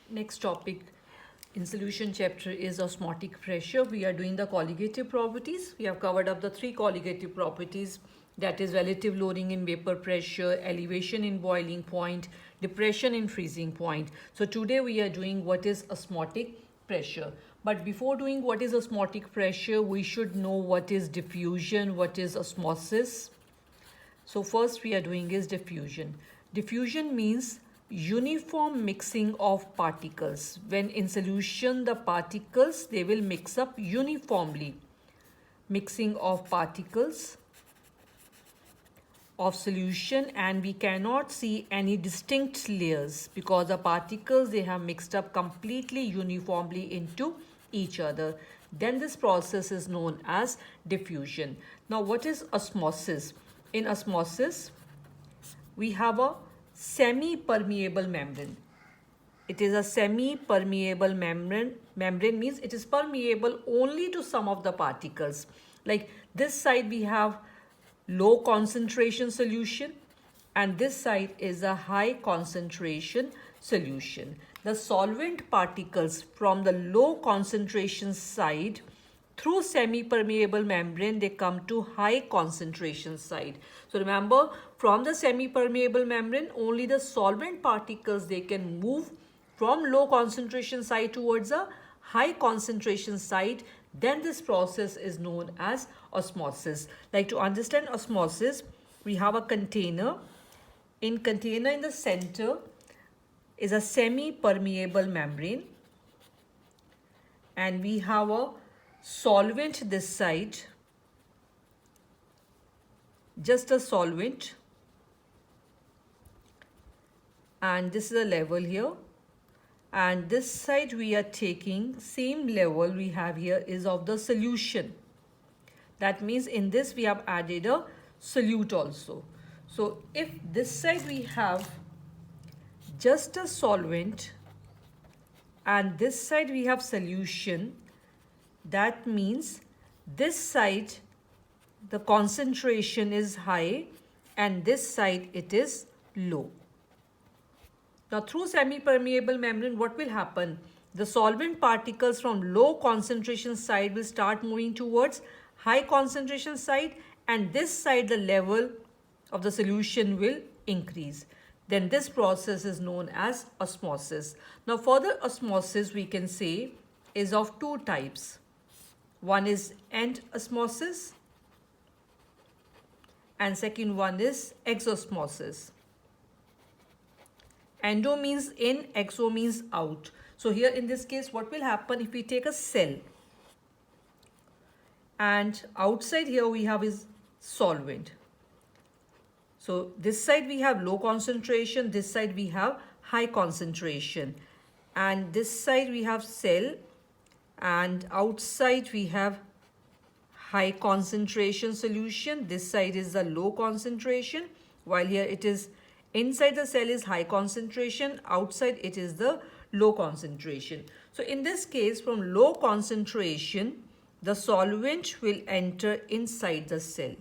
Next topic in solution chapter is osmotic pressure. We are doing the colligative properties. We have covered up the three colligative properties, that is relative loading in vapor pressure, elevation in boiling point, depression in freezing point. So today we are doing what is osmotic pressure. But before doing what is osmotic pressure, we should know what is diffusion, what is osmosis. So first we are doing is diffusion. Diffusion means uniform mixing of particles. When in solution the particles, they will mix up uniformly. Mixing of particles of solution, and we cannot see any distinct layers because the particles, they have mixed up completely uniformly into each other. Then this process is known as diffusion. Now what is osmosis? In osmosis, we have a semi-permeable membrane. It is a semi-permeable membrane. Membrane means it is permeable only to some of the particles. Like this side we have low concentration solution and this side is a high concentration solution. The solvent particles from the low concentration side through semi-permeable membrane, they come to high concentration side. So remember, from the semi-permeable membrane, only the solvent particles, they can move from low concentration side towards a high concentration side. Then this process is known as osmosis. Like to understand osmosis, we have a container. In container in the center is a semi-permeable membrane. And we have a solvent this side, just a solvent, and this is a level here, and this side we are taking same level we have here is of the solution. That means in this we have added a solute also. So if this side we have just a solvent and this side we have solution, that means this side the concentration is high and this side it is low. Now through semi-permeable membrane, what will happen? The solvent particles from low concentration side will start moving towards high concentration side, and this side the level of the solution will increase. Then this process is known as osmosis. Now further osmosis we can say is of two types. One is end osmosis and second one is exosmosis. Endo means in, exo means out. So here in this case, what will happen if we take a cell and outside here we have is solvent. So this side we have low concentration, this side we have high concentration, and this side we have cell and outside we have high concentration solution. This side is the low concentration, while here it is inside the cell is high concentration, outside it is the low concentration. So in this case, from low concentration, the solvent will enter inside the cell,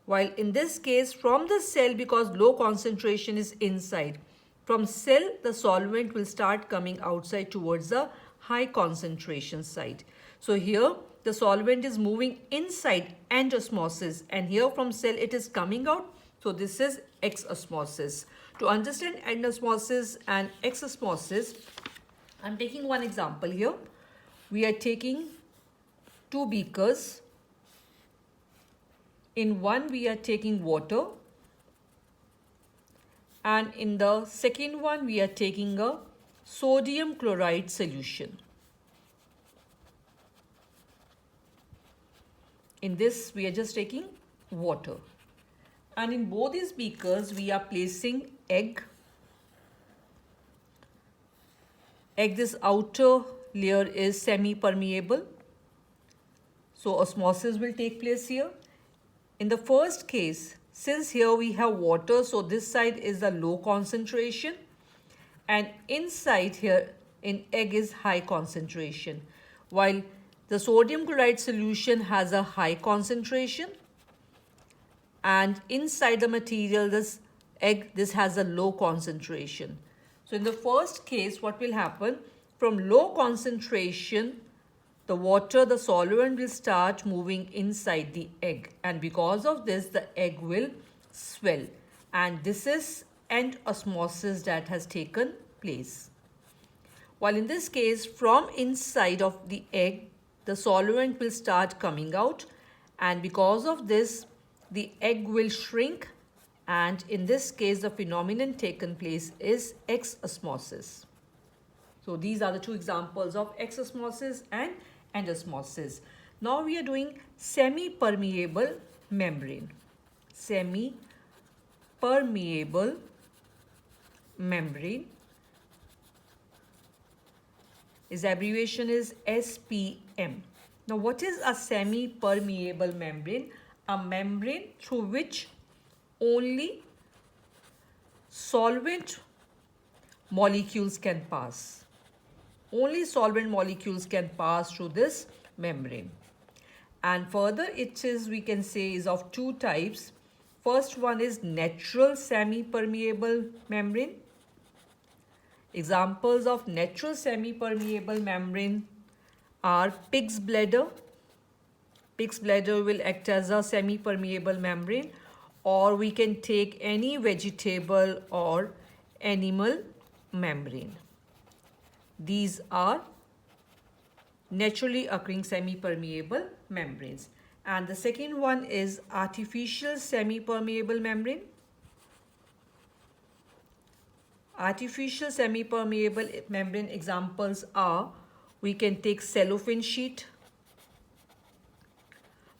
while in this case from the cell, because low concentration is inside, from cell the solvent will start coming outside towards the high concentration side. So here the solvent is moving inside end osmosis, and here from cell it is coming out. So this is exosmosis. To understand end osmosis and exosmosis, I'm taking one example here. We are taking two beakers. In one we are taking water, and in the second one we are taking a sodium chloride solution. In this we are just taking water, and in both these beakers we are placing egg. This outer layer is semi-permeable, so osmosis will take place here. In the first case, since here we have water, so this side is the low concentration, and inside here in egg is high concentration, while the sodium chloride solution has a high concentration, and inside the material, this egg, this has a low concentration. So in the first case, what will happen? From low concentration, the water, the solvent will start moving inside the egg. And because of this, the egg will swell. And this is end osmosis that has taken place. While in this case, from inside of the egg, the solvent will start coming out. And because of this, the egg will shrink. And in this case, the phenomenon taken place is X-osmosis. So these are the two examples of X-osmosis and endosmosis. Now we are doing semi-permeable membrane. Semi-permeable membrane. Its abbreviation is SPM. Now what is a semi-permeable membrane? A membrane through which only solvent molecules can pass. Only solvent molecules can pass through this membrane. And further it is, we can say, is of two types. First one is natural semi-permeable membrane. Examples of natural semi-permeable membrane are pig's bladder. Pig's bladder will act as a semi-permeable membrane, or we can take any vegetable or animal membrane. These are naturally occurring semi-permeable membranes. And the second one is artificial semi-permeable membrane. Artificial semi-permeable membrane examples are, we can take cellophane sheet,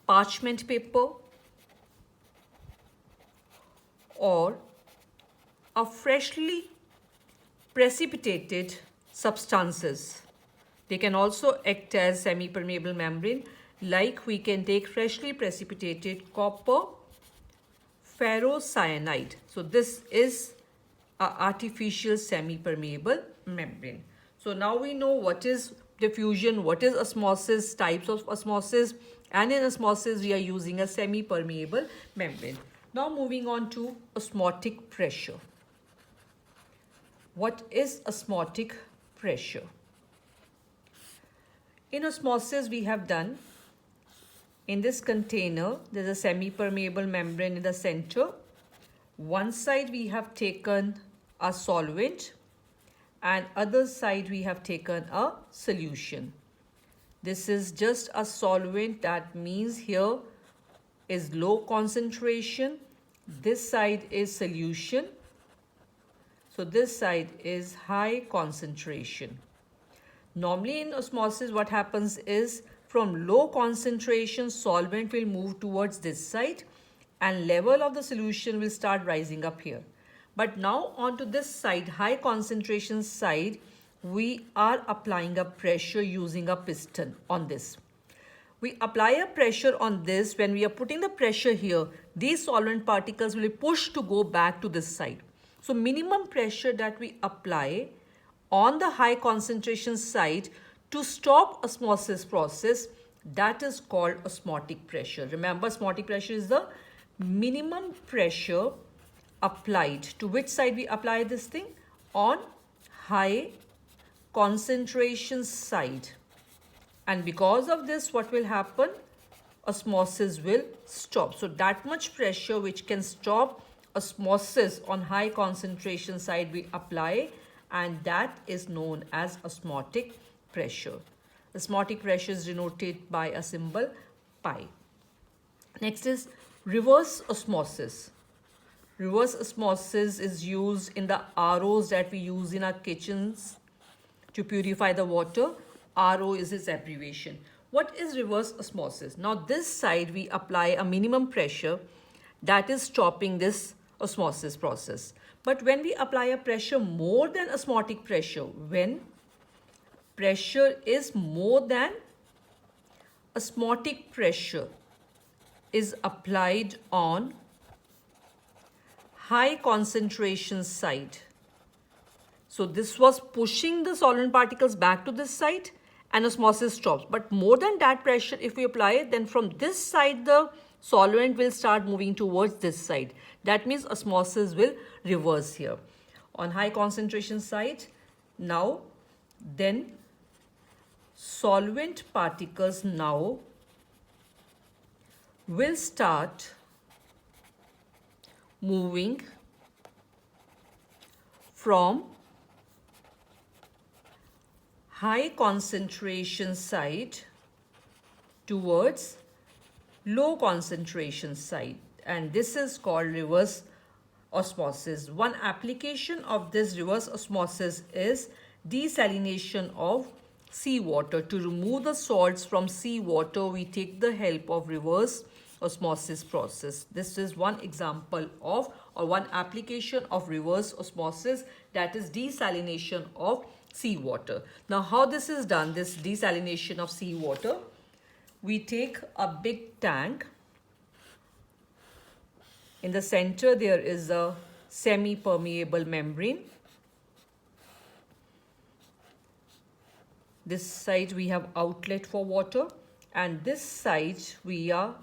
parchment paper, or a freshly precipitated substances. They can also act as semi-permeable membrane, like we can take freshly precipitated copper ferrocyanide. So this is an artificial semi-permeable membrane. So now we know what is diffusion, what is osmosis, types of osmosis, and in osmosis we are using a semi-permeable membrane. Now moving on to osmotic pressure. What is osmotic pressure? In osmosis we have done, in this container there is a semi-permeable membrane in the center. One side we have taken a solvent and other side we have taken a solution. This is just a solvent, that means here is low concentration. This side is solution. So this side is high concentration. Normally in osmosis what happens is, from low concentration solvent will move towards this side and level of the solution will start rising up here. But now onto this side, high concentration side, we are applying a pressure using a piston on this. We apply a pressure on this. When we are putting the pressure here, these solvent particles will be pushed to go back to this side. So minimum pressure that we apply on the high concentration side to stop osmosis process, that is called osmotic pressure. Remember, osmotic pressure is the minimum pressure applied. To which side we apply this thing? On high concentration side. And because of this, what will happen? Osmosis will stop. So that much pressure which can stop osmosis on high concentration side we apply, and that is known as osmotic pressure. Osmotic pressure is denoted by a symbol pi. Next is reverse osmosis. Reverse osmosis is used in the ROs that we use in our kitchens to purify the water. RO is its abbreviation. What is reverse osmosis? Now this side we apply a minimum pressure that is stopping this osmosis process. But when we apply a pressure more than osmotic pressure, when pressure is more than osmotic pressure is applied on high concentration side. So this was pushing the solvent particles back to this side and osmosis stops. But more than that pressure if we apply it, then from this side the solvent will start moving towards this side. That means osmosis will reverse here. on high concentration side. Now then solvent particles now will start moving from high concentration side towards low concentration side, and this is called reverse osmosis. One application of this reverse osmosis is desalination of seawater. To remove the salts from seawater, we take the help of reverse osmosis process. This is one example of, or one application of reverse osmosis, that is desalination of seawater. Now how this is done, this desalination of seawater, we take a big tank. In the center there is a semi-permeable membrane. This side we have outlet for water, and this side we are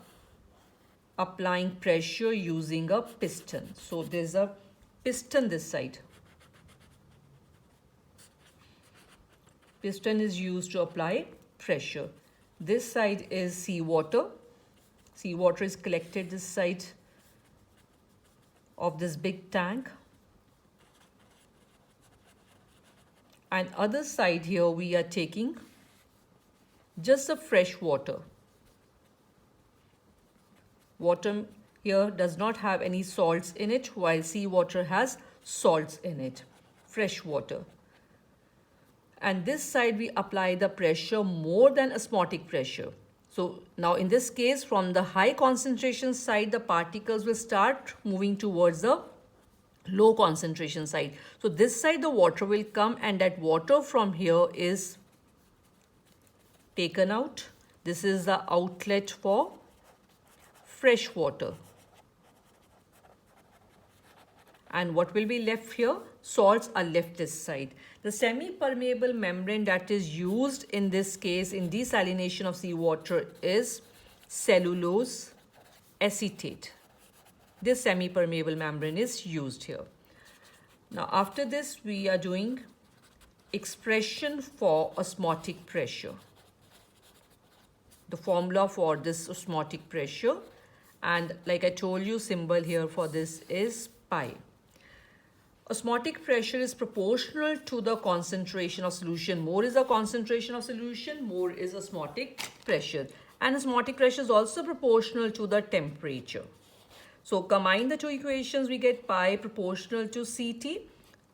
applying pressure using a piston. So there's a piston this side. Piston is used to apply pressure. This side is seawater. Seawater is collected this side of this big tank. And other side here we are taking just the fresh water. Water here does not have any salts in it, while seawater has salts in it, fresh water. And this side we apply the pressure more than osmotic pressure. So now in this case, from the high concentration side, the particles will start moving towards the low concentration side. So this side the water will come, and that water from here is taken out. This is the outlet for fresh water. And what will be left here? Salts are left this side. The semi-permeable membrane that is used in this case in desalination of seawater is cellulose acetate. This semi-permeable membrane is used here. Now after this we are doing expression for osmotic pressure. The formula for this osmotic pressure, and like I told you, symbol here for this is pi. Osmotic pressure is proportional to the concentration of solution. More is the concentration of solution, more is osmotic pressure. And osmotic pressure is also proportional to the temperature. So combine the two equations, we get pi proportional to Ct.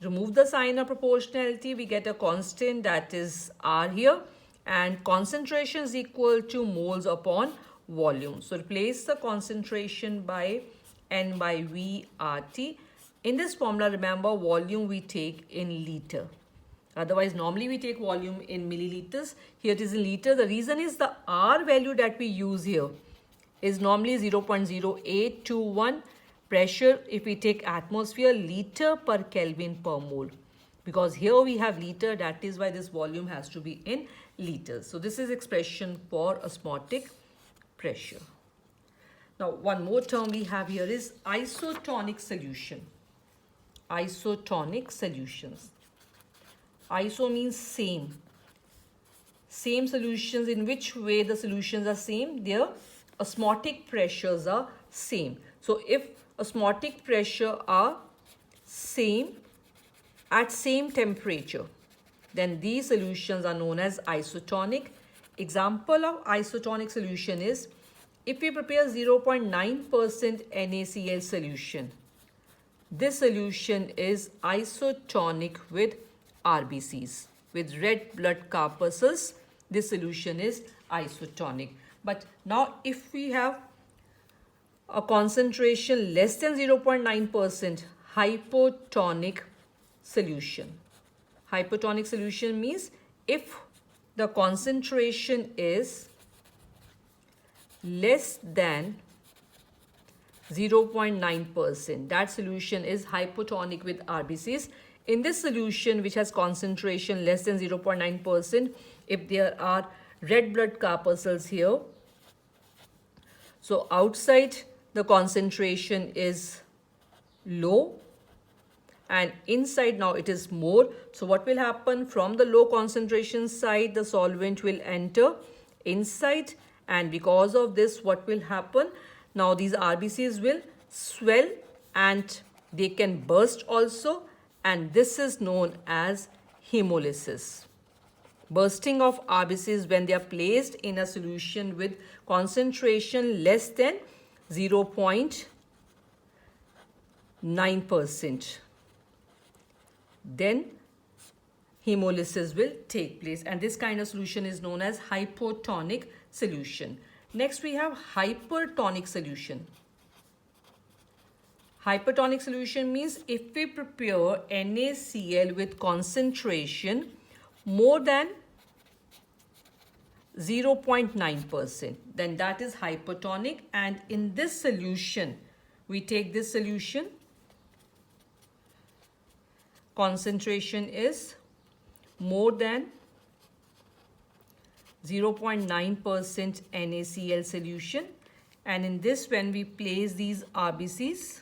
Remove the sign of proportionality, we get a constant, that is R here. And concentration is equal to moles upon volume. So replace the concentration by N by V RT. In this formula, remember, volume we take in liter. Otherwise, normally we take volume in milliliters. Here it is in liter. The reason is the R value that we use here is normally 0.0821. Pressure, if we take atmosphere, liter per Kelvin per mole. Because here we have liter, that is why this volume has to be in liters. So this is expression for osmotic pressure. Now one more term we have here is isotonic solution. Isotonic solutions. Iso means same. Same solutions. In which way the solutions are same? Their osmotic pressures are same. So if osmotic pressure are same at same temperature, then these solutions are known as isotonic. Example of isotonic solution is if we prepare 0.9% NaCl solution. This solution is isotonic with RBCs. With red blood corpuscles, this solution is isotonic. But now if we have a concentration less than 0.9%, hypotonic solution. Hypertonic solution means if the concentration is less than 0.9%, that solution is hypotonic with RBCs. In this solution which has concentration less than 0.9%, if there are red blood corpuscles here, so outside the concentration is low and inside now it is more. So what will happen? From the low concentration side, the solvent will enter inside, and because of this, what will happen? Now these RBCs will swell and they can burst also, and this is known as hemolysis. Bursting of RBCs when they are placed in a solution with concentration less than 0.9%. Then hemolysis will take place, and this kind of solution is known as hypotonic solution. Next we have hypertonic solution. Hypertonic solution means if we prepare NaCl with concentration more than 0.9%, then that is hypertonic, and in this solution, we take this solution, concentration is more than 0.9% NaCl solution, and in this when we place these RBCs,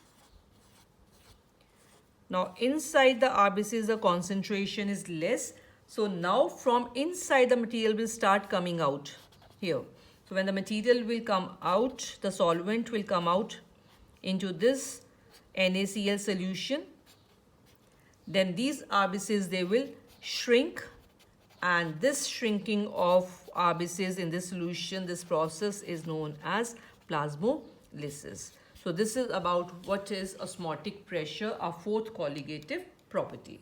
now inside the RBCs the concentration is less, so now from inside the material will start coming out here. So when the material will come out, the solvent will come out into this NaCl solution, then these RBCs, they will shrink, and this shrinking of RBCs in this solution, this process is known as plasmolysis. So this is about what is osmotic pressure, our fourth colligative property.